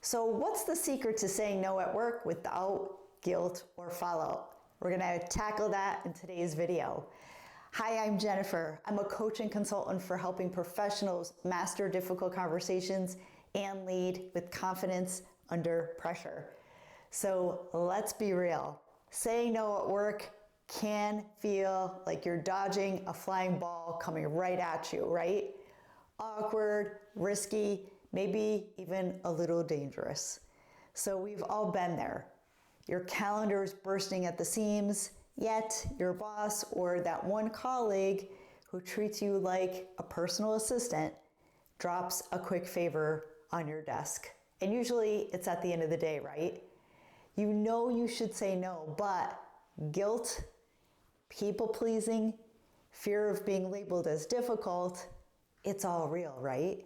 So what's the secret to saying no at work without guilt or fallout? We're gonna tackle that in today's video. Hi, I'm Jennifer. I'm a coach and consultant for helping professionals master difficult conversations and lead with confidence under pressure. So let's be real. Saying no at work can feel like you're dodging a flying ball coming right at you, right? Awkward, risky, maybe even a little dangerous. So we've all been there. Your calendar is bursting at the seams, yet your boss or that one colleague who treats you like a personal assistant drops a quick favor on your desk. And usually it's at the end of the day, right? You know you should say no, but guilt, people pleasing, fear of being labeled as difficult, it's all real, right?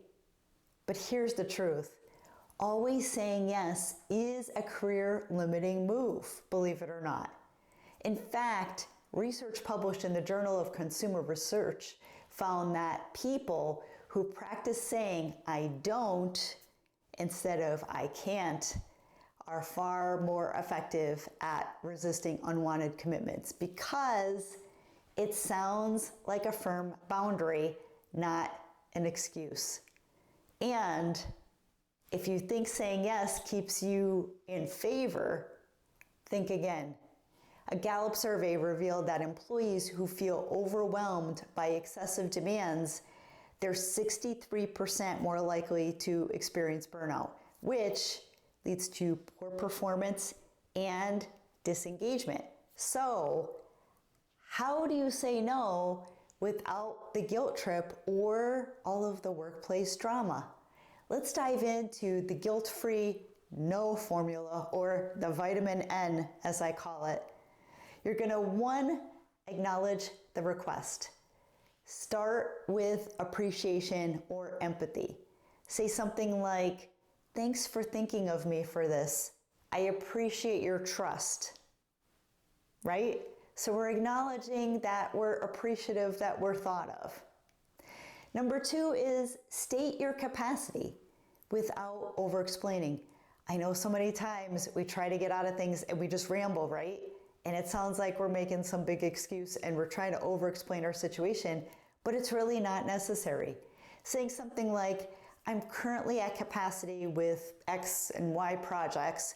But here's the truth. Always saying yes is a career limiting move, believe it or not. In fact, research published in the Journal of Consumer Research found that people who practice saying I don't instead of I can't are far more effective at resisting unwanted commitments because it sounds like a firm boundary, not an excuse. And if you think saying yes keeps you in favor, think again. A Gallup survey revealed that employees who feel overwhelmed by excessive demands, they're 63% more likely to experience burnout, which leads to poor performance and disengagement. So, how do you say no without the guilt trip or all of the workplace drama? Let's dive into the guilt-free no formula, or the vitamin N as I call it. You're gonna, one, acknowledge the request. Start with appreciation or empathy. Say something like, thanks for thinking of me for this. I appreciate your trust, right? So we're acknowledging that we're appreciative that we're thought of. Number two is state your capacity without over-explaining. I know so many times we try to get out of things and we just ramble, right? And it sounds like we're making some big excuse and we're trying to over-explain our situation, but it's really not necessary. Saying something like, I'm currently at capacity with X and Y projects,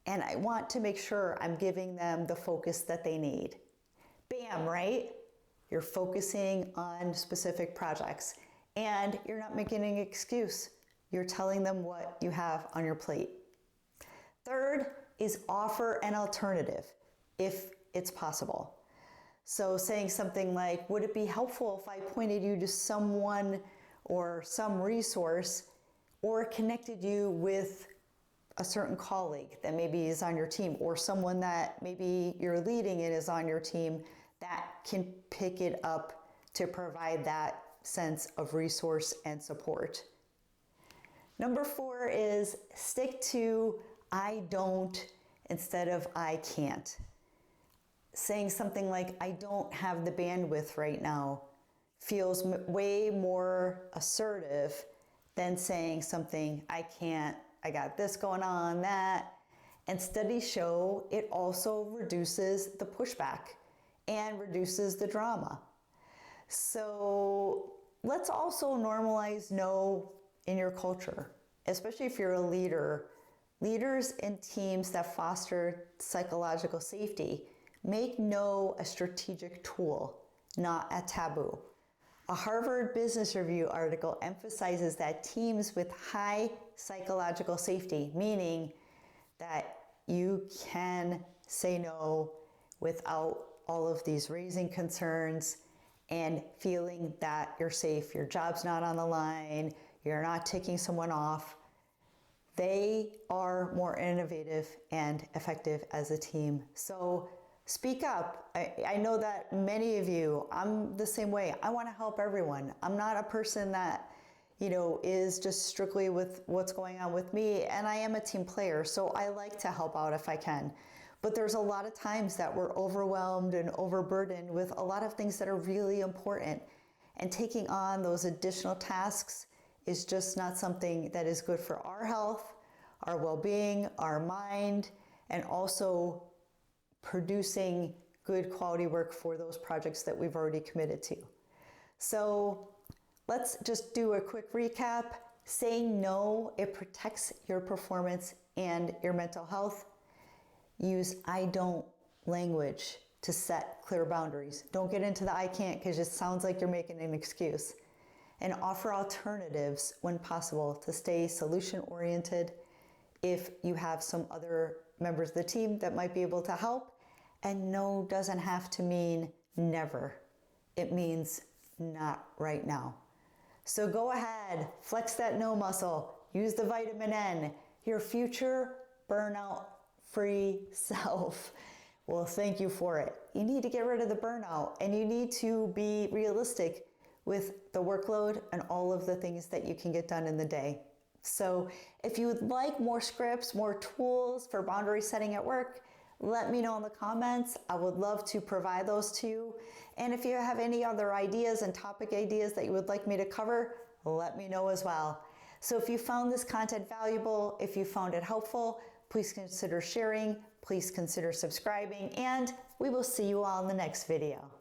and I want to make sure I'm giving them the focus that they need. Bam, right? You're focusing on specific projects, and you're not making an excuse. You're telling them what you have on your plate. Third is offer an alternative, if it's possible. So saying something like, would it be helpful if I pointed you to someone or some resource, or connected you with a certain colleague that maybe is on your team, or someone that maybe you're leading and is on your team that can pick it up to provide that sense of resource and support. Number four is stick to I don't instead of I can't. Saying something like I don't have the bandwidth right now feels way more assertive than saying something I can't, I got this going on, that. And studies show it also reduces the pushback and reduces the drama. So let's also normalize no in your culture, especially if you're a leader. Leaders in teams that foster psychological safety make no a strategic tool, not a taboo. A Harvard Business Review article emphasizes that teams with high psychological safety, meaning that you can say no without all of these raising concerns and feeling that you're safe, your job's not on the line, you're not ticking someone off, they are more innovative and effective as a team. So speak up. I know that many of you, I'm the same way. I want to help everyone. I'm not a person that, is just strictly with what's going on with me, and I am a team player, so I like to help out if I can. But there's a lot of times that we're overwhelmed and overburdened with a lot of things that are really important, and taking on those additional tasks is just not something that is good for our health, our well-being, our mind, and also producing good quality work for those projects that we've already committed to. So let's just do a quick recap. Saying no, it protects your performance and your mental health. Use I don't language to set clear boundaries. Don't get into the I can't because it sounds like you're making an excuse. And offer alternatives when possible to stay solution oriented if you have some other members of the team that might be able to help. And no doesn't have to mean never. It means not right now. So go ahead, flex that no muscle, use the vitamin N, your future burnout free self will thank you for it. You need to get rid of the burnout and you need to be realistic with the workload and all of the things that you can get done in the day. So if you would like more scripts, more tools for boundary setting at work, let me know in the comments. I would love to provide those to you. And if you have any other ideas and topic ideas that you would like me to cover, let me know as well. So if you found this content valuable, if you found it helpful, please consider sharing, please consider subscribing, and we will see you all in the next video.